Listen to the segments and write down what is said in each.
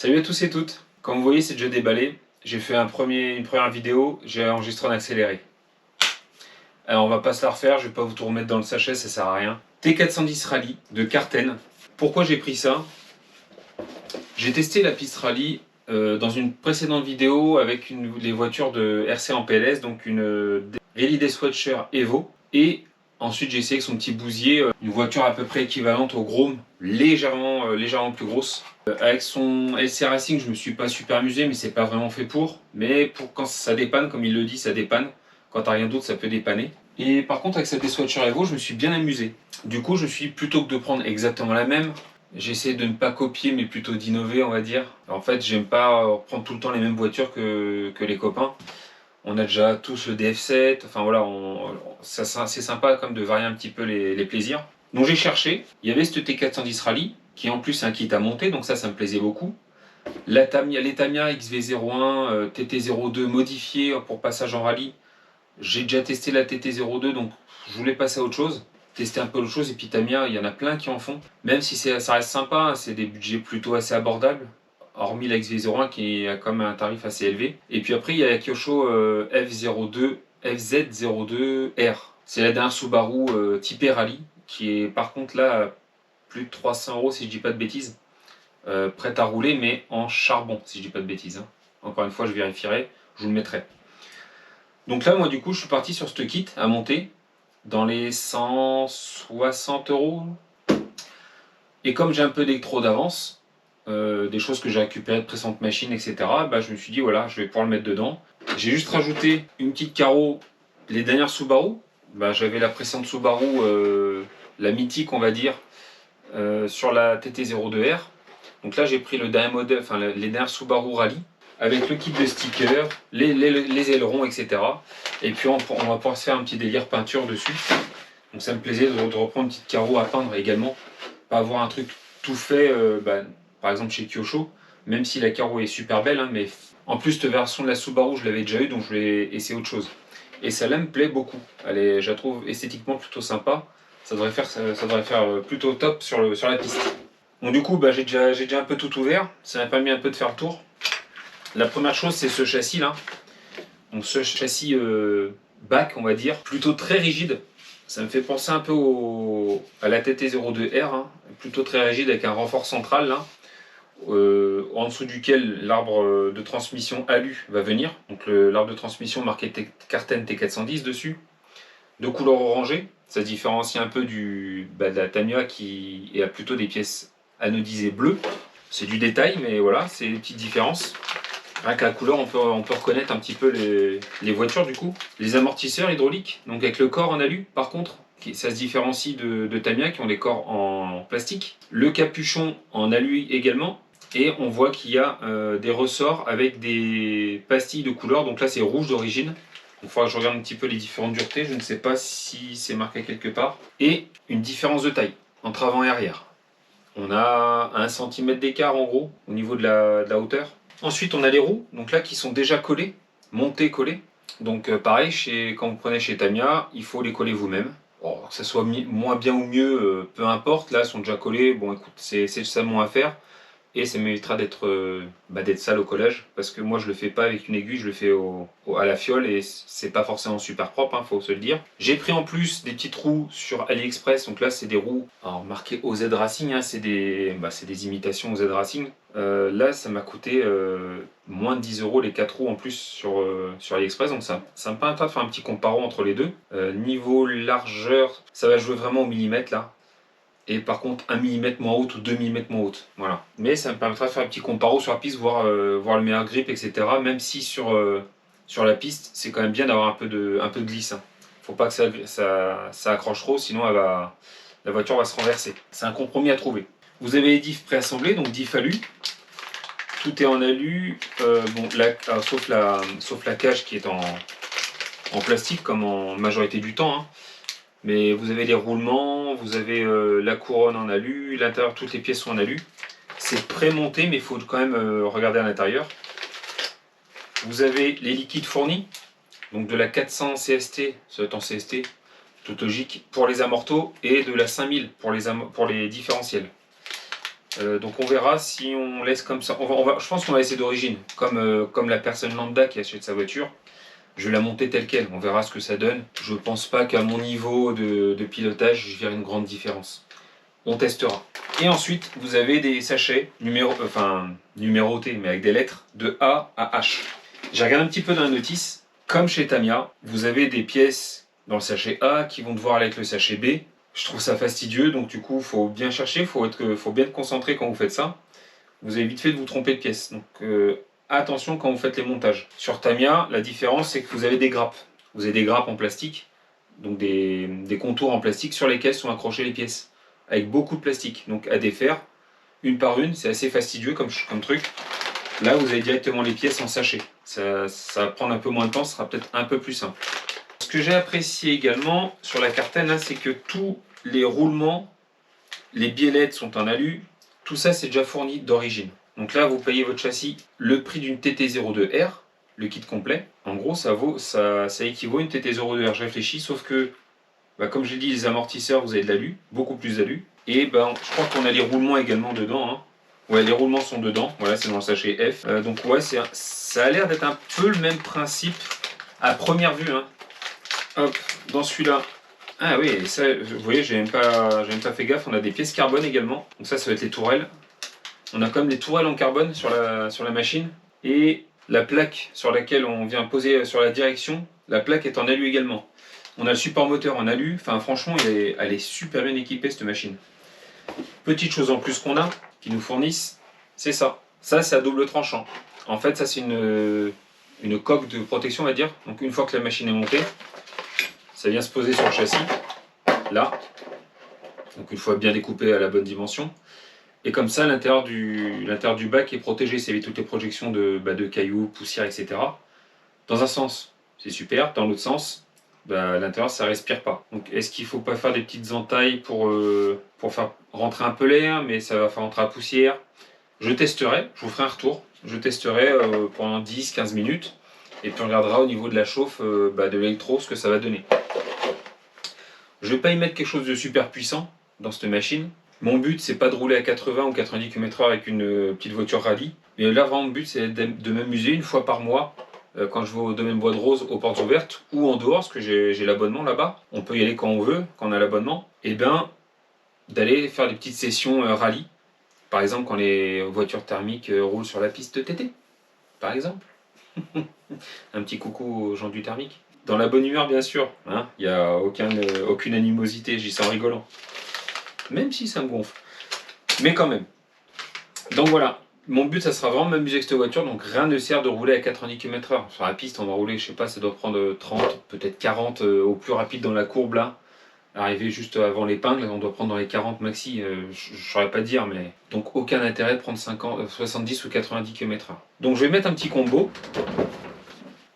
Salut à tous et toutes. Comme vous voyez, c'est déjà déballé. J'ai fait une première vidéo, j'ai enregistré en accéléré. Alors on va pas se la refaire, je vais pas vous tout remettre dans le sachet, ça sert à rien. T410 Rally de Carten. Pourquoi j'ai pris ça? J'ai testé la piste rallye dans une précédente vidéo avec les voitures de RC en PLS, donc une Rally Deathwatcher Evo. Et ensuite j'ai essayé avec son petit bousier, une voiture à peu près équivalente au Grom, légèrement plus grosse. Avec son LC Racing, je me suis pas super amusé, mais c'est pas vraiment fait pour. Mais pour quand ça dépanne, comme il le dit, ça dépanne. Quand t'as rien d'autre, ça peut dépanner. Et par contre, avec cette Deathwatcher Evo, je me suis bien amusé. Du coup, je suis plutôt que de prendre exactement la même, j'essaie de ne pas copier, mais plutôt d'innover, on va dire. En fait, j'aime pas prendre tout le temps les mêmes voitures que les copains. On a déjà tous le DF7, enfin voilà, c'est sympa comme de varier un petit peu les plaisirs. Donc j'ai cherché, il y avait ce T410 Rally, qui en plus est un kit à monter, donc ça me plaisait beaucoup. Les Tamiya XV01, TT02 modifié pour passage en rallye. J'ai déjà testé la TT02, donc je voulais passer à autre chose. Tester un peu autre chose, et puis Tamiya, il y en a plein qui en font. Même si ça reste sympa, hein, c'est des budgets plutôt assez abordables. Hormis la XV01 qui a quand même un tarif assez élevé. Et puis après, il y a la Kyosho F02, FZ02R. C'est la dernière Subaru typée rallye, qui est par contre là à plus de 300 € si je dis pas de bêtises. Prête à rouler, mais en charbon, si je dis pas de bêtises. Hein. Encore une fois, je vérifierai, je vous le mettrai. Donc là, moi du coup, je suis parti sur ce kit à monter dans les 160 €. Et comme j'ai un peu d'électro d'avance, des choses que j'ai récupérées de précédentes machines, etc., bah, je me suis dit, voilà, je vais pouvoir le mettre dedans. J'ai juste rajouté une petite carreau, les dernières Subaru. Bah, j'avais la précédente Subaru, la mythique, on va dire, sur la TT02R. Donc là, j'ai pris le dernier modèle, enfin les dernières Subaru Rally, avec le kit de stickers, les ailerons, etc. Et puis on va pouvoir se faire un petit délire peinture dessus. Donc ça me plaisait de reprendre une petite carreau à peindre également. Pas avoir un truc tout fait, par exemple chez Kyosho, même si la carreau est super belle, hein, mais en plus cette version de la Subaru je l'avais déjà eu, donc je vais essayer autre chose. Et celle-là me plaît beaucoup. Je la trouve esthétiquement plutôt sympa. Ça devrait faire plutôt top sur la piste. Donc du coup, j'ai déjà un peu tout ouvert. Ça m'a permis un peu de faire le tour. La première chose, c'est ce châssis là. Donc ce châssis back, on va dire, plutôt très rigide. Ça me fait penser un peu à la TT02R, hein, plutôt très rigide avec un renfort central là, en dessous duquel l'arbre de transmission alu va venir. Donc l'arbre de transmission marqué Carten T410 dessus, de couleur orangée. Ça se différencie un peu de la Tamiya qui a plutôt des pièces anodisées bleues. C'est du détail, mais voilà, c'est une petite différence. Rien qu'à la couleur, on peut reconnaître un petit peu les voitures du coup. Les amortisseurs hydrauliques, donc avec le corps en alu, par contre, ça se différencie de Tamiya qui ont des corps en plastique. Le capuchon en alu également. Et on voit qu'il y a des ressorts avec des pastilles de couleur. Donc là, c'est rouge d'origine. Il faudra que je regarde un petit peu les différentes duretés. Je ne sais pas si c'est marqué quelque part. Et une différence de taille entre avant et arrière. On a 1 cm d'écart en gros au niveau de la hauteur. Ensuite, on a les roues, donc là qui sont déjà collées, montées, collées. Donc pareil, quand vous prenez chez Tamiya, il faut les coller vous-même. Bon, que ça soit moins bien ou mieux, peu importe. Là, elles sont déjà collées. Bon, écoute, c'est seulement à faire. Et ça m'évitera d'être sale au collage, parce que moi je le fais pas avec une aiguille, je le fais à la fiole et c'est pas forcément super propre, hein, faut se le dire. J'ai pris en plus des petites roues sur AliExpress, donc là c'est des roues marquées OZ Racing, hein, c'est des imitations OZ Racing. Là ça m'a coûté moins de 10 € les 4 roues en plus sur AliExpress, donc ça me permettra de faire un petit comparo entre les deux. Niveau largeur, ça va jouer vraiment au millimètre là. Et par contre 1 mm moins haute ou 2 mm moins haute. Voilà. Mais ça me permettra de faire un petit comparo sur la piste, voir le meilleur grip, etc. Même si sur la piste, c'est quand même bien d'avoir un peu de glisse. Hein. Faut pas que ça accroche trop, sinon la voiture va se renverser. C'est un compromis à trouver. Vous avez les diffs préassemblés, donc diff alu. Tout est en alu, sauf la cage qui est en plastique, comme en majorité du temps. Hein. Mais vous avez les roulements, vous avez la couronne en alu, l'intérieur, toutes les pièces sont en alu. C'est pré-monté, mais il faut quand même regarder à l'intérieur. Vous avez les liquides fournis, donc de la 400 CST, ça doit être en CST, toute logique, pour les amortos, et de la 5000 pour les différentiels. Donc on verra si on laisse comme ça. Je pense qu'on va laisser d'origine, comme la personne lambda qui achète sa voiture. Je vais la monter telle quelle, on verra ce que ça donne. Je pense pas qu'à mon niveau de pilotage, je verrai une grande différence. On testera. Et ensuite, vous avez des sachets numérotés, mais avec des lettres de A à H. J'ai regardé un petit peu dans la notice. Comme chez Tamiya, vous avez des pièces dans le sachet A qui vont devoir aller avec le sachet B. Je trouve ça fastidieux, donc du coup, il faut bien chercher, il faut bien être concentré quand vous faites ça. Vous avez vite fait de vous tromper de pièces. Donc attention quand vous faites les montages. Sur Tamiya, la différence, c'est que vous avez des grappes. Vous avez des grappes en plastique, donc des contours en plastique sur lesquels sont accrochées les pièces, avec beaucoup de plastique. Donc à défaire, une par une, c'est assez fastidieux comme truc. Là, vous avez directement les pièces en sachet. Ça va prendre un peu moins de temps, ce sera peut-être un peu plus simple. Ce que j'ai apprécié également sur la Carten, c'est que tous les roulements, les biellettes sont en alu, tout ça c'est déjà fourni d'origine. Donc là, vous payez votre châssis le prix d'une TT02R, le kit complet. En gros, ça équivaut à une TT02R. Je réfléchis, sauf que, comme je l'ai dit, les amortisseurs, vous avez de l'alu, beaucoup plus d'alu. Et je crois qu'on a les roulements également dedans. Hein. Ouais, les roulements sont dedans. Voilà, c'est dans le sachet F. Donc ouais, ça a l'air d'être un peu le même principe à première vue. Hein. Hop, dans celui-là. Ah oui, ça, vous voyez, j'ai même pas fait gaffe. On a des pièces carbone également. Donc ça va être les tourelles. On a comme des tourelles en carbone sur la machine. Et la plaque sur laquelle on vient poser sur la direction, la plaque est en alu également. On a le support moteur en alu. Enfin, franchement, elle est super bien équipée cette machine. Petite chose en plus qu'on a, qu'ils nous fournissent, c'est ça. Ça, c'est à double tranchant. En fait, ça, c'est une coque de protection, on va dire. Donc, une fois que la machine est montée, ça vient se poser sur le châssis, là. Donc, une fois bien découpé à la bonne dimension. Et comme ça, l'intérieur du bac est protégé. Ça évite toutes les projections de cailloux, poussière, etc. Dans un sens, c'est super. Dans l'autre sens, à l'intérieur, ça respire pas. Donc, est-ce qu'il faut pas faire des petites entailles pour faire rentrer un peu l'air, mais ça va faire rentrer la poussière? Je testerai, je vous ferai un retour. Je testerai pendant 10-15 minutes. Et puis on regardera au niveau de la chauffe de l'électro ce que ça va donner. Je ne vais pas y mettre quelque chose de super puissant dans cette machine. Mon but, c'est pas de rouler à 80 ou 90 km/h avec une petite voiture rallye. Mais là, vraiment, mon but, c'est de m'amuser une fois par mois quand je vais au domaine Bois de Rose aux portes ouvertes ou en dehors, parce que j'ai l'abonnement là-bas. On peut y aller quand on veut, quand on a l'abonnement. Et bien, d'aller faire des petites sessions rallye. Par exemple, quand les voitures thermiques roulent sur la piste TT. Par exemple. Un petit coucou aux gens du thermique. Dans la bonne humeur, bien sûr. Hein, il n'y a aucune animosité, je dis ça en rigolant. Même si ça me gonfle. Mais quand même. Donc voilà. Mon but, ça sera vraiment de m'amuser avec cette voiture. Donc rien ne sert de rouler à 90 km/h. Sur la piste, on va rouler, je sais pas, ça doit prendre 30, peut-être 40 au plus rapide dans la courbe là. Arriver juste avant l'épingle, on doit prendre dans les 40 maxi, je ne saurais pas dire, mais donc aucun intérêt de prendre 70 ou 90 km/h. Donc je vais mettre un petit combo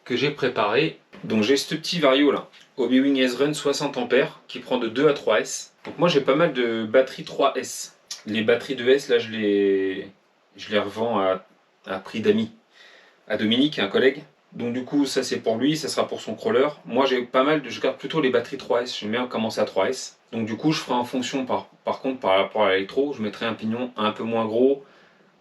que j'ai préparé. Donc j'ai ce petit Vario là, Hobywing S-Run 60 A qui prend de 2 à 3 S. Donc moi j'ai pas mal de batteries 3S. Les batteries de S là je les revends à prix d'amis. À Dominique, un collègue. Donc du coup ça c'est pour lui, ça sera pour son crawler. Moi je garde plutôt les batteries 3S, j'aime bien commencer à 3S. Donc du coup je ferai en fonction par contre par rapport à l'électro, je mettrai un pignon un peu moins gros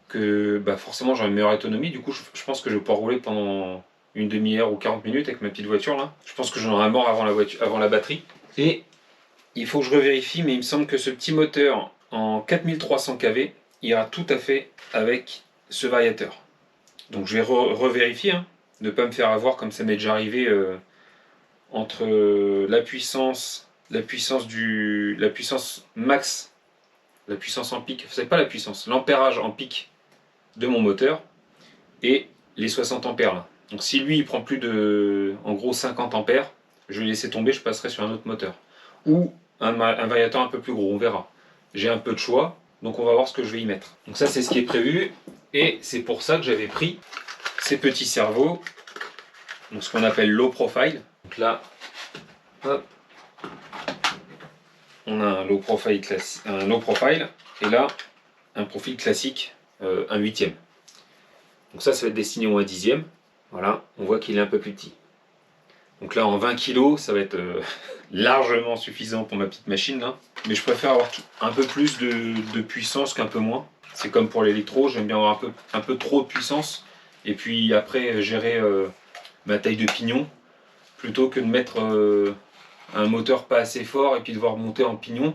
que forcément j'aurai une meilleure autonomie. Du coup je pense que je vais pouvoir rouler pendant une demi-heure ou 40 minutes avec ma petite voiture là. Je pense que j'en aurai mort avant la batterie. Et il faut que je revérifie, mais il me semble que ce petit moteur en 4300 kV ira tout à fait avec ce variateur. Donc je vais revérifier, hein, ne pas me faire avoir comme ça m'est déjà arrivé entre la puissance max, la puissance en pic, c'est pas la puissance, l'ampérage en pic de mon moteur et les 60 ampères là. Donc si lui il prend plus de en gros 50 ampères, je vais laisser tomber, je passerai sur un autre moteur. Ou un variateur un peu plus gros, on verra. J'ai un peu de choix, donc on va voir ce que je vais y mettre. Donc ça c'est ce qui est prévu. Et c'est pour ça que j'avais pris ces petits cerveaux, donc ce qu'on appelle low profile. Donc là, hop, on a un low profile, et là, un profil classique, un huitième. Donc ça va être destiné au 1/10. Voilà, on voit qu'il est un peu plus petit. Donc là, en 20 kg, ça va être largement suffisant pour ma petite machine là. Mais je préfère avoir un peu plus de puissance qu'un peu moins. C'est comme pour l'électro, j'aime bien avoir un peu trop de puissance. Et puis après, gérer ma taille de pignon. Plutôt que de mettre un moteur pas assez fort et puis devoir monter en pignon.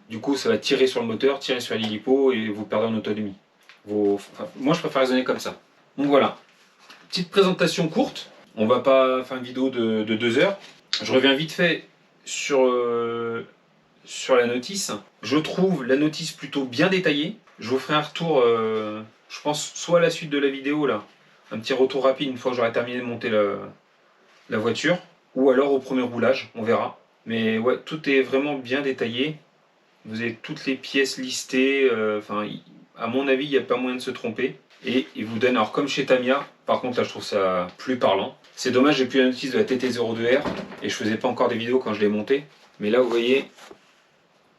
Du coup, ça va tirer sur le moteur, tirer sur l'hélico et vous perdez en autonomie. Moi, je préfère raisonner comme ça. Donc voilà, petite présentation courte. On va pas faire une vidéo de 2 heures. Je reviens vite fait sur la notice. Je trouve la notice plutôt bien détaillée. Je vous ferai un retour, je pense, soit à la suite de la vidéo, là, un petit retour rapide une fois que j'aurai terminé de monter la voiture, ou alors au premier roulage, on verra. Mais ouais, tout est vraiment bien détaillé. Vous avez toutes les pièces listées. À mon avis, il n'y a pas moyen de se tromper. Et il vous donne, alors comme chez Tamiya, par contre là je trouve ça plus parlant. C'est dommage, j'ai plus la notice de la TT02R et je faisais pas encore des vidéos quand je l'ai monté. Mais là vous voyez,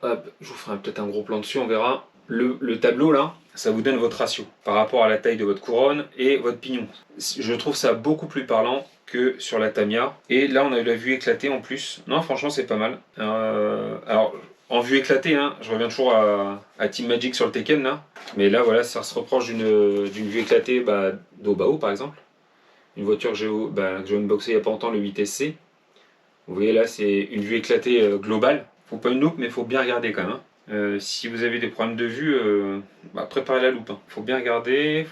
hop, je vous ferai peut-être un gros plan dessus, on verra. Le tableau là, ça vous donne votre ratio par rapport à la taille de votre couronne et votre pignon. Je trouve ça beaucoup plus parlant que sur la Tamiya. Et là on a eu la vue éclatée en plus. Non franchement c'est pas mal. Alors en vue éclatée, hein, je reviens toujours à Team Magic sur le Tekken là. Mais là voilà, ça se reproche d'une vue éclatée d'Obao par exemple. Une voiture que j'ai unboxée il n'y a pas longtemps, le 8SC. Vous voyez là c'est une vue éclatée globale. Faut pas une loupe mais il faut bien regarder quand même. Hein. Si vous avez des problèmes de vue, préparez la loupe. Hein. Faut bien regarder.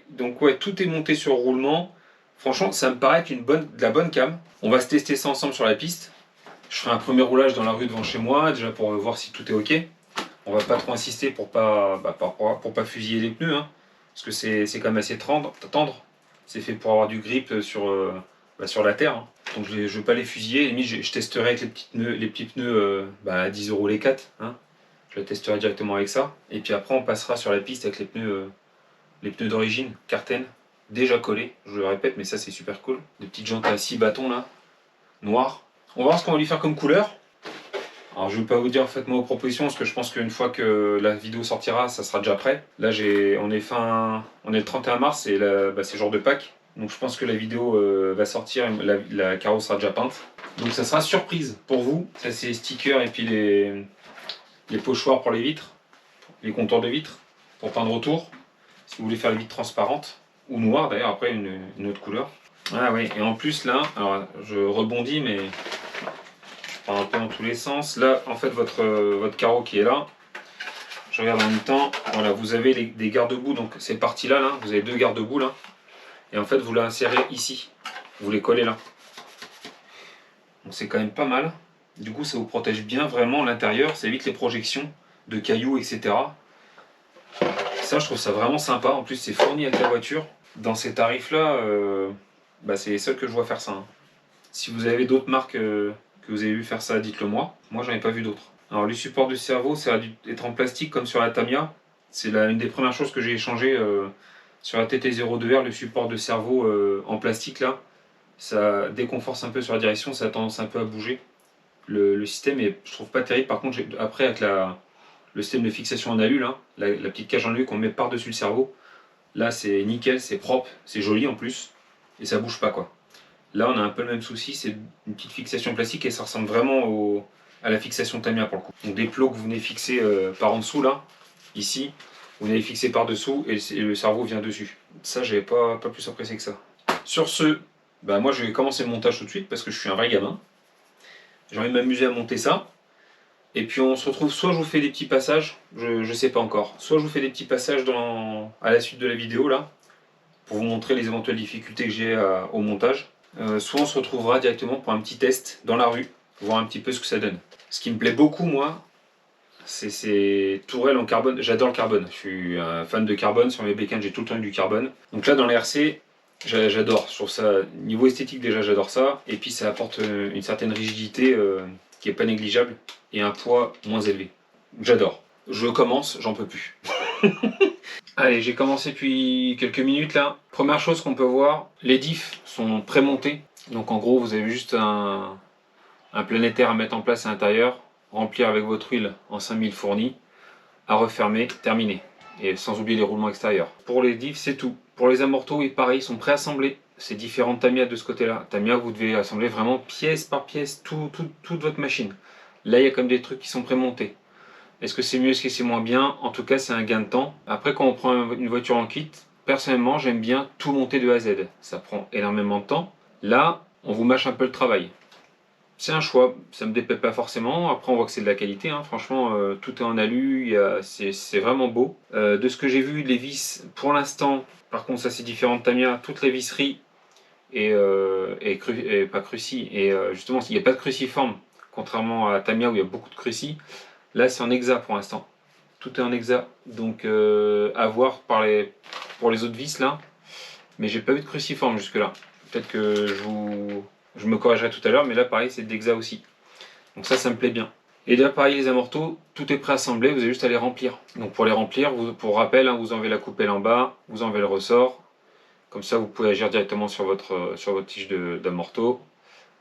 Donc ouais, tout est monté sur roulement. Franchement, ça me paraît être de la bonne cam. On va se tester ça ensemble sur la piste. Je ferai un premier roulage dans la rue devant chez moi, déjà pour voir si tout est ok. On va pas trop insister pour pas fusiller les pneus, hein, parce que c'est quand même assez tendre. C'est fait pour avoir du grip sur la terre. Hein. Donc je ne vais pas les fusiller. Limite, je testerai avec les petits pneus à 10 € les 4. Hein. Je les testerai directement avec ça. Et puis après, on passera sur la piste avec les pneus d'origine, Carten, déjà collés. Je le répète, mais ça c'est super cool. Des petites jantes à 6 bâtons là, noires. On va voir ce qu'on va lui faire comme couleur. Alors je ne vais pas vous dire faites-moi vos propositions parce que je pense qu'une fois que la vidéo sortira, ça sera déjà prêt. Là on est le 31 mars et c'est jour de Pâques. Donc je pense que la vidéo va sortir, la carreau sera déjà peinte. Donc ça sera surprise pour vous. Ça c'est les stickers et puis les pochoirs pour les vitres, les contours de vitres pour peindre autour. Si vous voulez faire les vitres transparentes ou noires d'ailleurs, après une autre couleur. Ah oui, et en plus là, alors je rebondis mais un peu dans tous les sens. Là, en fait, votre carreau qui est là, je regarde en même temps. Voilà, vous avez des garde-boue, donc ces parties-là, là, vous avez 2 garde-boue là. Et en fait, vous l'insérez ici. Vous les collez là. Donc c'est quand même pas mal. Du coup, ça vous protège bien vraiment l'intérieur. Ça évite les projections de cailloux, etc. Ça, je trouve ça vraiment sympa. En plus, c'est fourni avec la voiture. Dans ces tarifs-là, c'est les seuls que je vois faire ça. Hein. Si vous avez d'autres marques que vous avez vu faire ça, dites-le moi. Moi, j'en ai pas vu d'autres. Alors, le support du cerveau, ça a dû être en plastique comme sur la Tamiya. C'est une des premières choses que j'ai échangé sur la TT02R, le support de cerveau en plastique là. Ça déconforte un peu sur la direction, ça a tendance un peu à bouger. Le système est, je trouve, pas terrible. Par contre, après, avec le système de fixation en alu, là, la petite cage en alu qu'on met par-dessus le cerveau, là, c'est nickel, c'est propre, c'est joli en plus, et ça bouge pas quoi. Là, on a un peu le même souci, c'est une petite fixation plastique et ça ressemble vraiment à la fixation Tamiya pour le coup. Donc des plots que vous venez fixer par en dessous là, ici, vous venez les fixer par dessous et le cerveau vient dessus. Ça, j'avais pas plus apprécié que ça. Sur ce, moi je vais commencer le montage tout de suite parce que je suis un vrai gamin. J'ai envie de m'amuser à monter ça. Et puis on se retrouve, soit je vous fais des petits passages, je sais pas encore, soit je vous fais des petits passages à la suite de la vidéo là, pour vous montrer les éventuelles difficultés que j'ai au montage. Soit on se retrouvera directement pour un petit test dans la rue, voir un petit peu ce que ça donne. Ce qui me plaît beaucoup moi, c'est ces tourelles en carbone. J'adore le carbone, je suis un fan de carbone, sur mes bécanes j'ai tout le temps eu du carbone. Donc là dans les RC, j'adore, je trouve ça, niveau esthétique déjà j'adore ça, et puis ça apporte une certaine rigidité qui est pas négligeable, et un poids moins élevé. J'adore. Je commence, j'en peux plus. Allez, j'ai commencé depuis quelques minutes là. Première chose qu'on peut voir, les diffs sont pré-montés. Donc en gros, vous avez juste un planétaire à mettre en place à l'intérieur, remplir avec votre huile en 5000 fournis, à refermer, terminé. Et sans oublier les roulements extérieurs. Pour les diffs, c'est tout. Pour les amortos, et pareil, ils sont préassemblés. C'est différent de Tamiya de ce côté-là. Tamiya, vous devez assembler vraiment pièce par pièce toute votre machine. Là, il y a comme des trucs qui sont prémontés. Est-ce que c'est mieux, est-ce que c'est moins bien? En tout cas, c'est un gain de temps. Après, quand on prend une voiture en kit, personnellement, j'aime bien tout monter de A à Z. Ça prend énormément de temps. Là, on vous mâche un peu le travail. C'est un choix, ça me déplaît pas forcément. Après, on voit que c'est de la qualité, hein. Franchement, tout est en alu, c'est vraiment beau. De ce que j'ai vu, les vis, pour l'instant, par contre, ça c'est différent de Tamiya, toutes les visseries et pas cruci, et justement, il n'y a pas de cruciforme, contrairement à Tamiya où il y a beaucoup de cruci. Là, c'est en hexa pour l'instant. Tout est en hexa, donc à voir pour les autres vis là. Mais j'ai pas vu de cruciforme jusque-là. Peut-être que je me corrigerai tout à l'heure, mais là pareil c'est d'hexa aussi. Donc ça me plaît bien. Et là pareil les amortos, tout est préassemblé, vous avez juste à les remplir. Donc pour les remplir, pour rappel, hein, vous enlevez la coupelle en bas, vous enlevez le ressort. Comme ça vous pouvez agir directement sur votre tige d'amorto.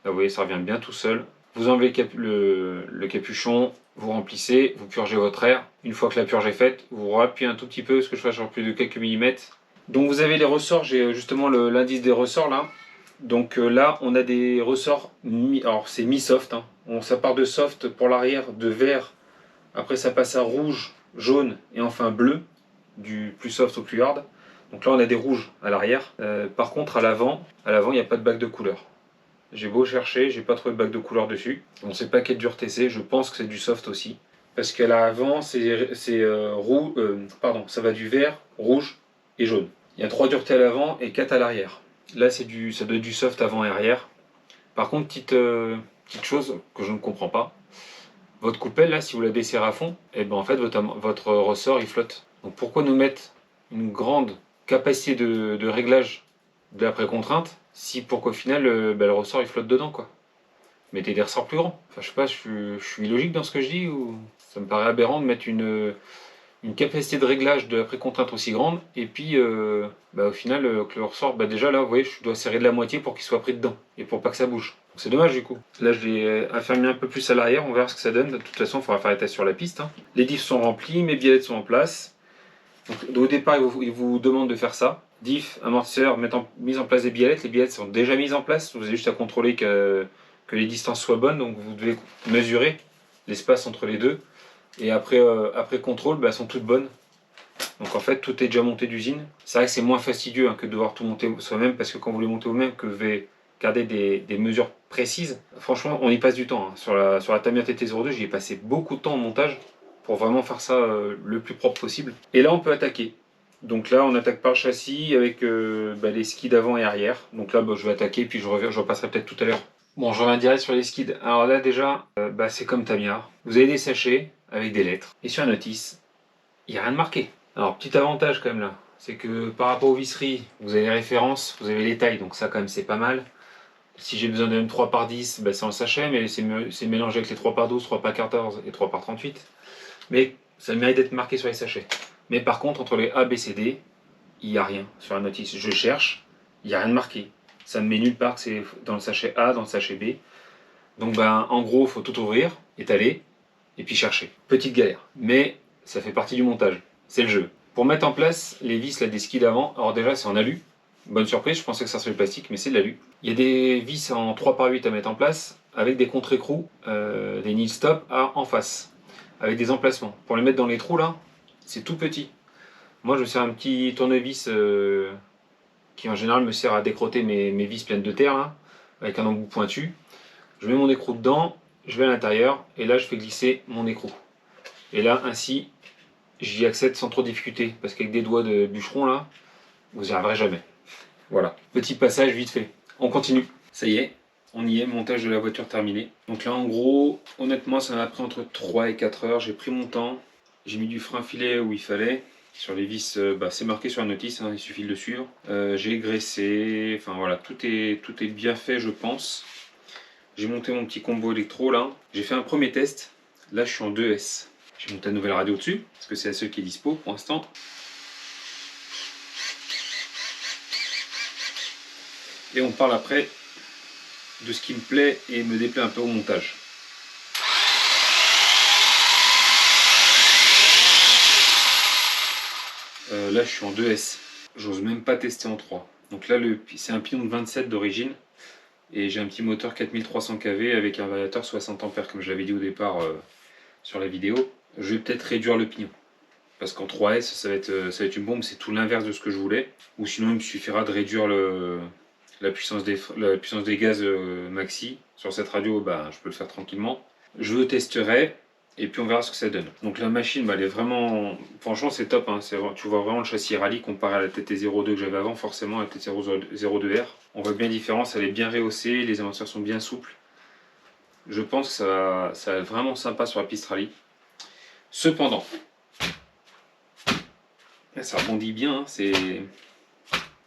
Là vous voyez ça revient bien tout seul. Vous enlevez le capuchon, vous remplissez, vous purgez votre air. Une fois que la purge est faite, vous rappuyez un tout petit peu, ce que je fais sur plus de quelques millimètres. Donc vous avez les ressorts, j'ai justement l'indice des ressorts là. Donc là on a des ressorts, alors c'est mi-soft, hein. Ça part de soft pour l'arrière, de vert, après ça passe à rouge, jaune et enfin bleu, du plus soft au plus hard. Donc là on a des rouges à l'arrière. Par contre à l'avant il n'y a pas de bague de couleur. J'ai beau chercher, j'ai pas trouvé de bague de couleur dessus. On ne sait pas quelle dureté c'est, je pense que c'est du soft aussi. Parce qu'à l'avant ça va du vert, rouge et jaune. Il y a 3 duretés à l'avant et 4 à l'arrière. Là ça doit être du soft avant et arrière. Par contre, petite chose que je ne comprends pas. Votre coupelle là, si vous la desserrez à fond, et ben en fait votre ressort il flotte. Donc pourquoi nous mettre une grande capacité de réglage de la précontrainte si pour qu'au final le ressort il flotte dedans quoi. Mettez des ressorts plus grands. Enfin je sais pas, je suis illogique dans ce que je dis ou ça me paraît aberrant de mettre une capacité de réglage de la précontrainte aussi grande et puis au final que le ressort, déjà là vous voyez je dois serrer de la moitié pour qu'il soit pris dedans et pour pas que ça bouge. C'est dommage du coup. Là je l'ai affermi un peu plus à l'arrière, on verra ce que ça donne. De toute façon il faudra faire les tests sur la piste, hein. Les diffs sont remplis, mes biellettes sont en place. Donc, au départ il vous demande de faire ça. Diff, amortisseur, mise en place des biellettes. Les biellettes sont déjà mises en place, vous avez juste à contrôler que les distances soient bonnes. Donc vous devez mesurer l'espace entre les deux. Et après contrôle, elles sont toutes bonnes. Donc en fait tout est déjà monté d'usine. C'est vrai que c'est moins fastidieux que de devoir tout monter soi-même, parce que quand vous les montez vous-même, que vous devez garder des mesures précises, franchement on y passe du temps, hein. Sur la Tamiya TT02 j'y ai passé beaucoup de temps en montage pour vraiment faire ça le plus propre possible. Et là on peut attaquer. Donc là on attaque par le châssis avec les skids avant et arrière. Donc là je vais attaquer puis je repasserai peut-être tout à l'heure. Bon, je reviens direct sur les skids. Alors là déjà c'est comme Tamiya. Vous avez des sachets avec des lettres. Et sur la notice, il n'y a rien de marqué. Alors petit avantage quand même là, c'est que par rapport aux visseries, vous avez les références, vous avez les tailles, donc ça quand même c'est pas mal. Si j'ai besoin de M3 par 10, c'est en sachet, mais c'est mélangé avec les 3 par 12, 3 par 14 et 3 par 38. Mais ça mérite d'être marqué sur les sachets. Mais par contre, entre les A, B, C, D, il n'y a rien sur la notice. Je cherche, il n'y a rien de marqué. Ça me met nulle part que c'est dans le sachet A, dans le sachet B. Donc en gros, il faut tout ouvrir, étaler, et puis chercher. Petite galère, mais ça fait partie du montage. C'est le jeu. Pour mettre en place les vis là, des skis d'avant, alors déjà c'est en alu. Bonne surprise, je pensais que ça serait le plastique, mais c'est de l'alu. Il y a des vis en 3 par 8 à mettre en place, avec des contre-écrous, des nil stop en face, avec des emplacements. Pour les mettre dans les trous là, c'est tout petit. Moi je me sers un petit tournevis qui en général me sert à décrotter mes vis pleines de terre là, avec un embout pointu. Je mets mon écrou dedans, je vais à l'intérieur, et là je fais glisser mon écrou. Et là ainsi, j'y accède sans trop de difficulté, parce qu'avec des doigts de bûcheron là, vous n'y arriverez jamais. Voilà, petit passage vite fait. On continue. Ça y est, on y est, montage de la voiture terminé. Donc là en gros, honnêtement ça m'a pris entre 3 et 4 heures, j'ai pris mon temps. J'ai mis du frein filet où il fallait. Sur les vis, c'est marqué sur la notice, hein, il suffit de le suivre. J'ai graissé, enfin voilà, tout est bien fait je pense. J'ai monté mon petit combo électro là. J'ai fait un premier test. Là je suis en 2S. J'ai monté la nouvelle radio dessus, parce que c'est la seule qui est dispo pour l'instant. Et on parle après de ce qui me plaît et me déplaît un peu au montage. Là je suis en 2S. J'ose même pas tester en 3. Donc là c'est un Pion de 27 d'origine. Et j'ai un petit moteur 4300 kV avec un variateur 60 A comme je l'avais dit au départ sur la vidéo. Je vais peut-être réduire le pignon. Parce qu'en 3S, ça va être une bombe, c'est tout l'inverse de ce que je voulais. Ou sinon, il me suffira de réduire la puissance des gaz maxi. Sur cette radio, bah, je peux le faire tranquillement. Je le testerai et puis on verra ce que ça donne. Donc la machine, bah, elle est vraiment... Franchement, c'est top. Hein. Tu vois vraiment le châssis rallye comparé à la TT02 que j'avais avant, forcément, la TT02R. On voit bien la différence, elle est bien rehaussée, les amortisseurs sont bien souples. Je pense que ça va être vraiment sympa sur la piste rallye. Cependant, ça rebondit bien, hein,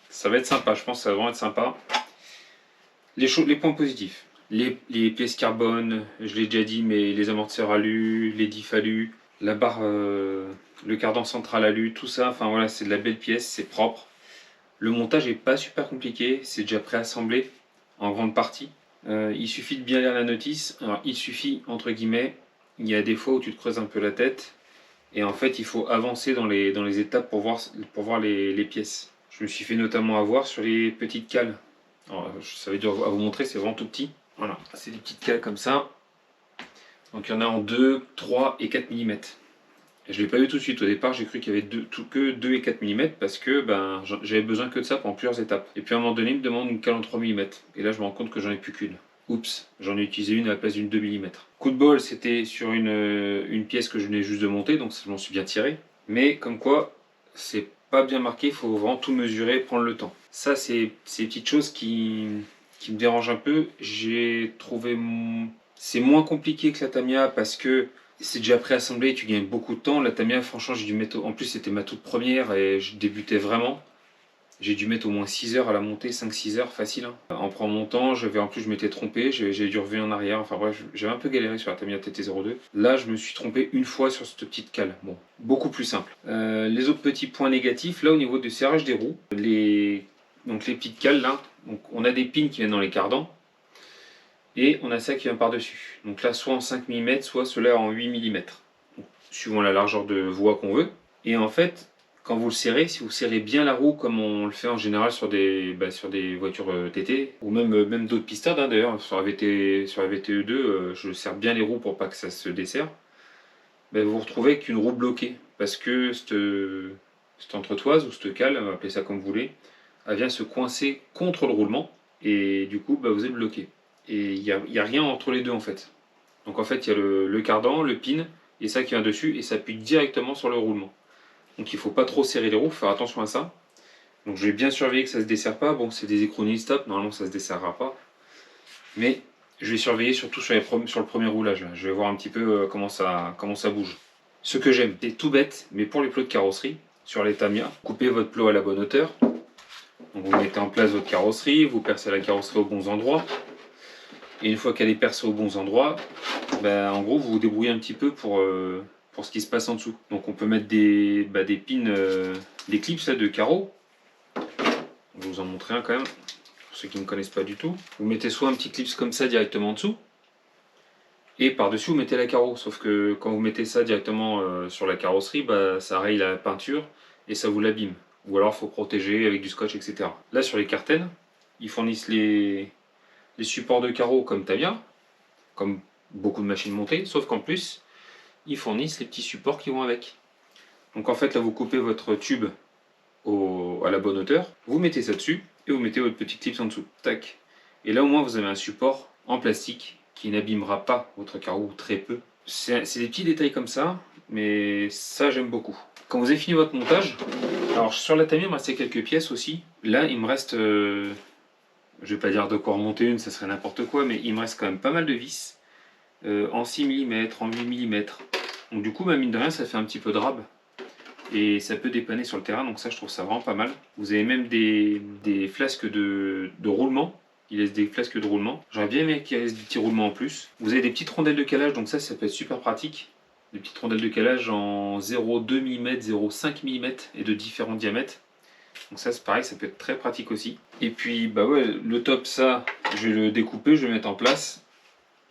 ça va être sympa, je pense que ça va vraiment être sympa. Les points positifs, les pièces carbone, je l'ai déjà dit, mais les amortisseurs alu, les diffs alu, la barre, le cardan central alu, tout ça, enfin voilà, c'est de la belle pièce, c'est propre. Le montage est pas super compliqué, c'est déjà préassemblé en grande partie. Il suffit de bien lire la notice. Alors il suffit, entre guillemets, il y a des fois où tu te creuses un peu la tête, et en fait il faut avancer dans les étapes pour voir les pièces. Je me suis fait notamment avoir sur les petites cales. Alors, ça veut dire à vous montrer, c'est vraiment tout petit. Voilà, c'est des petites cales comme ça. Donc il y en a en 2, 3 et 4 mm. Et je ne l'ai pas eu tout de suite. Au départ, j'ai cru qu'il y avait que 2 et 4 mm parce que ben, j'avais besoin que de ça pendant plusieurs étapes. Et puis à un moment donné, il me demande une cale en 3 mm. Et là, je me rends compte que j'en ai plus qu'une. Oups, j'en ai utilisé une à la place d'une 2 mm. Coup de bol, c'était sur une pièce que je venais juste de monter, donc je m'en suis bien tiré. Mais comme quoi, c'est pas bien marqué, il faut vraiment tout mesurer, prendre le temps. Ça, c'est ces petites choses qui me dérangent un peu. J'ai trouvé... C'est moins compliqué que la Tamiya parce que c'est déjà préassemblé et tu gagnes beaucoup de temps. La Tamiya, franchement, j'ai dû mettre... En plus, c'était ma toute première et je débutais vraiment. J'ai dû mettre au moins 6 heures à la montée, 5-6 heures facile. Hein. En prenant mon temps, en plus je m'étais trompé, j'ai dû revenir en arrière. Enfin bref, j'avais un peu galéré sur la Tamiya TT02. Là, je me suis trompé une fois sur cette petite cale. Bon, beaucoup plus simple. Les autres petits points négatifs, là au niveau du serrage des roues, donc les petites cales là, donc on a des pins qui viennent dans les cardans. Et on a ça qui vient par-dessus. Donc là, soit en 5 mm, soit cela en 8 mm. Donc, suivant la largeur de voie qu'on veut. Et en fait, quand vous le serrez, si vous serrez bien la roue comme on le fait en général sur des voitures TT, ou même d'autres pistards, hein, d'ailleurs, sur la VTE2, je serre bien les roues pour pas que ça se desserre, ben, vous vous retrouvez avec une roue bloquée. Parce que cette entretoise, ou cette cale, appelez ça comme vous voulez, elle vient se coincer contre le roulement, et du coup, ben, vous êtes bloqué. Et il n'y a rien entre les deux en fait. Donc en fait, il y a le cardan, le pin, et ça qui vient dessus, et ça appuie directement sur le roulement. Donc il ne faut pas trop serrer les roues, faut faire attention à ça. Donc je vais bien surveiller que ça ne se desserre pas. Bon, c'est des écrous stop, normalement ça ne se desserrera pas. Mais je vais surveiller surtout sur le premier roulage. Là. Je vais voir un petit peu comment ça bouge. Ce que j'aime, c'est tout bête, mais pour les plots de carrosserie, sur les Tamiya, coupez votre plot à la bonne hauteur. Donc vous mettez en place votre carrosserie, vous percez la carrosserie aux bons endroits. Et une fois qu'elle est percée aux bons endroits, ben, en gros vous vous débrouillez un petit peu pour ce qui se passe en dessous. Donc on peut mettre des pins, des clips là, de carreaux. Je vais vous en montrer un quand même, pour ceux qui ne me connaissent pas du tout. Vous mettez soit un petit clip comme ça directement en dessous, et par-dessus vous mettez la carreau. Sauf que quand vous mettez ça directement sur la carrosserie, bah, ça raye la peinture et ça vous l'abîme. Ou alors il faut protéger avec du scotch, etc. Là sur les cartels, ils fournissent les supports de carreaux comme Tamiya, comme beaucoup de machines montées, sauf qu'en plus, ils fournissent les petits supports qui vont avec. Donc en fait, là, vous coupez votre tube à la bonne hauteur, vous mettez ça dessus, et vous mettez votre petit clip en dessous. Tac. Et là, au moins, vous avez un support en plastique qui n'abîmera pas votre carreau, ou très peu. C'est des petits détails comme ça, mais ça, j'aime beaucoup. Quand vous avez fini votre montage, alors sur la Tamiya, il me restait quelques pièces aussi. Là, il me reste... je vais pas dire de quoi remonter une, ça serait n'importe quoi, mais il me reste quand même pas mal de vis. En 6 mm, en 8 mm. Donc du coup, mine de rien, ça fait un petit peu de rab. Et ça peut dépanner sur le terrain, donc ça, je trouve ça vraiment pas mal. Vous avez même des flasques de roulement. Il laisse des flasques de roulement. J'aurais bien aimé qu'il reste des petits roulements en plus. Vous avez des petites rondelles de calage, donc ça peut être super pratique. Des petites rondelles de calage en 0,2 mm, 0,5 mm et de différents diamètres. Donc ça c'est pareil, ça peut être très pratique aussi. Et puis bah ouais, le top, ça je vais le découper, je vais le mettre en place.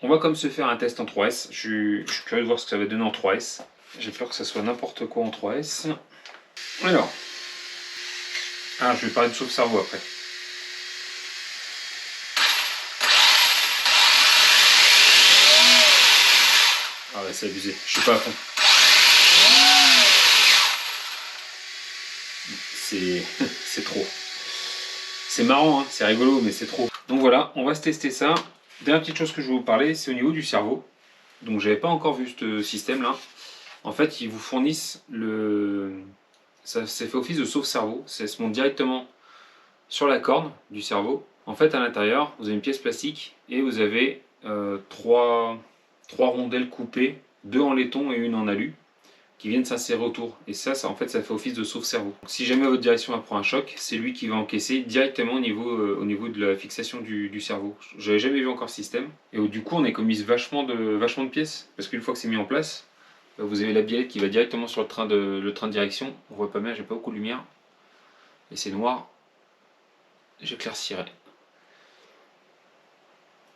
On va comme se faire un test en 3S. Je suis curieux de voir ce que ça va donner en 3S. J'ai peur que ça soit n'importe quoi en 3S. Alors, je vais parler de sauve-cerveau après. Ah ouais, c'est abusé, je suis pas à fond. c'est trop. C'est marrant, hein, c'est rigolo, mais c'est trop. Donc voilà, on va se tester ça. Dernière petite chose que je vais vous parler, c'est au niveau du cerveau. Donc j'avais pas encore vu ce système là. En fait, ils vous fournissent le... Ça fait office de sauve-cerveau. Ça se monte directement sur la corne du cerveau. En fait, à l'intérieur, vous avez une pièce plastique et vous avez trois rondelles coupées, 2 en laiton et une en alu, qui viennent s'insérer autour. Et ça, en fait, ça fait office de sauve-cerveau. Si jamais votre direction apprend un choc, c'est lui qui va encaisser directement au niveau de la fixation du cerveau. J'avais jamais vu encore ce système. Et du coup, on économise vachement de pièces, parce qu'une fois que c'est mis en place, vous avez la biellette qui va directement sur le train de direction. On voit pas bien, j'ai pas beaucoup de lumière. Et c'est noir. J'éclaircirai.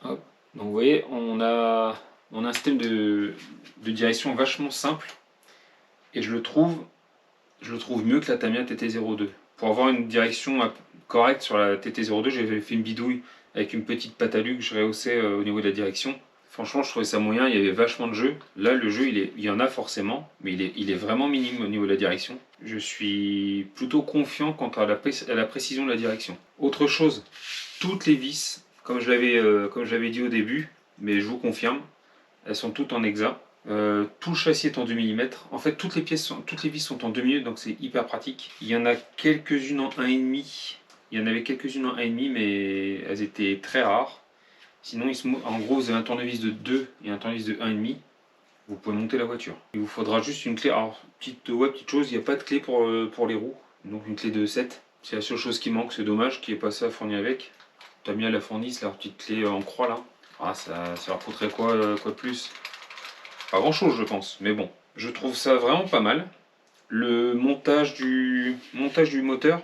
Hop. Donc vous voyez, on a un système de direction vachement simple. Et je le trouve mieux que la Tamiya TT02. Pour avoir une direction correcte sur la TT02, j'avais fait une bidouille avec une petite patte alu que je rehaussais au niveau de la direction. Franchement, je trouvais ça moyen, il y avait vachement de jeu. Là, le jeu, il y en a forcément, mais il est vraiment minime au niveau de la direction. Je suis plutôt confiant quant à la précision de la direction. Autre chose, toutes les vis, comme je l'avais dit au début, mais je vous confirme, elles sont toutes en hexa. Tout le châssis est en 2 mm. En fait, toutes les vis sont en 2 mm, donc c'est hyper pratique. Il y en a quelques-unes en 1,5. Il y en avait quelques-unes en 1,5, mais elles étaient très rares. Sinon, en gros, vous avez un tournevis de 2 et un tournevis de 1,5. Vous pouvez monter la voiture. Il vous faudra juste une clé. Alors, petite chose, il n'y a pas de clé pour les roues. Donc une clé de 7. C'est la seule chose qui manque, c'est dommage qu'il n'y ait pas ça fourni avec. Tamiya la fournisse, leur petite clé en croix là. Ah, ça leur coûterait quoi de plus? Pas grand chose, je pense, mais bon. Je trouve ça vraiment pas mal. Le montage du moteur,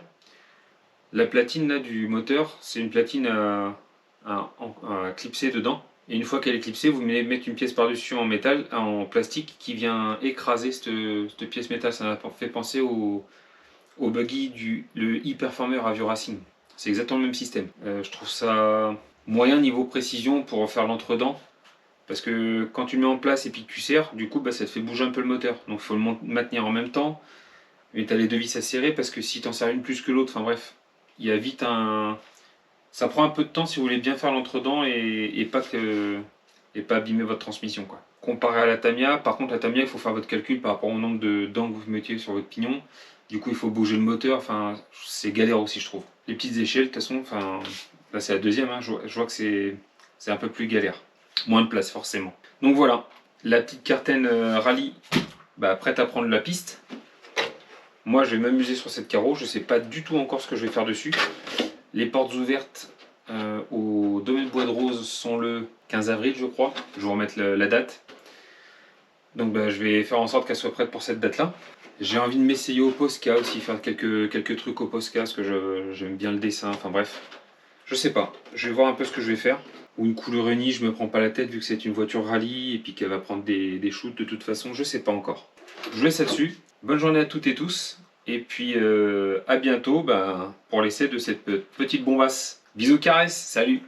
la platine là du moteur, c'est une platine à clipser dedans. Et une fois qu'elle est clipsée, vous mettez une pièce par-dessus en métal, en plastique, qui vient écraser cette pièce métal. Ça m'a fait penser au buggy le e-Performer Avio Racing. C'est exactement le même système. Je trouve ça moyen niveau précision pour faire l'entredent. Parce que quand tu le mets en place et puis que tu serres, du coup ça te fait bouger un peu le moteur. Donc il faut le maintenir en même temps. Mais tu as les deux vis à serrer parce que si tu en serres une plus que l'autre, enfin bref, il y a vite un... Ça prend un peu de temps si vous voulez bien faire l'entredent et pas abîmer votre transmission, quoi. Comparé à la Tamiya, par contre la Tamiya, il faut faire votre calcul par rapport au nombre de dents que vous mettiez sur votre pignon. Du coup il faut bouger le moteur, enfin c'est galère aussi je trouve. Les petites échelles, de toute façon, enfin, là c'est la deuxième, hein, je vois que c'est un peu plus galère. Moins de place forcément. Donc voilà, la petite Carten rallye prête à prendre la piste. Moi je vais m'amuser sur cette carreau, je ne sais pas du tout encore ce que je vais faire dessus. Les portes ouvertes au domaine Bois de Rose sont le 15 avril je crois. Je vais vous remettre la date. Donc je vais faire en sorte qu'elle soit prête pour cette date là. J'ai envie de m'essayer au Posca aussi, faire quelques trucs au Posca parce que j'aime bien le dessin, enfin bref. Je sais pas, je vais voir un peu ce que je vais faire. Ou une couleur unie, je me prends pas la tête vu que c'est une voiture rallye et puis qu'elle va prendre des shoots de toute façon, je sais pas encore. Je vous laisse là-dessus. Bonne journée à toutes et tous. Et puis à bientôt pour l'essai de cette petite bombasse. Bisous, caresses, salut!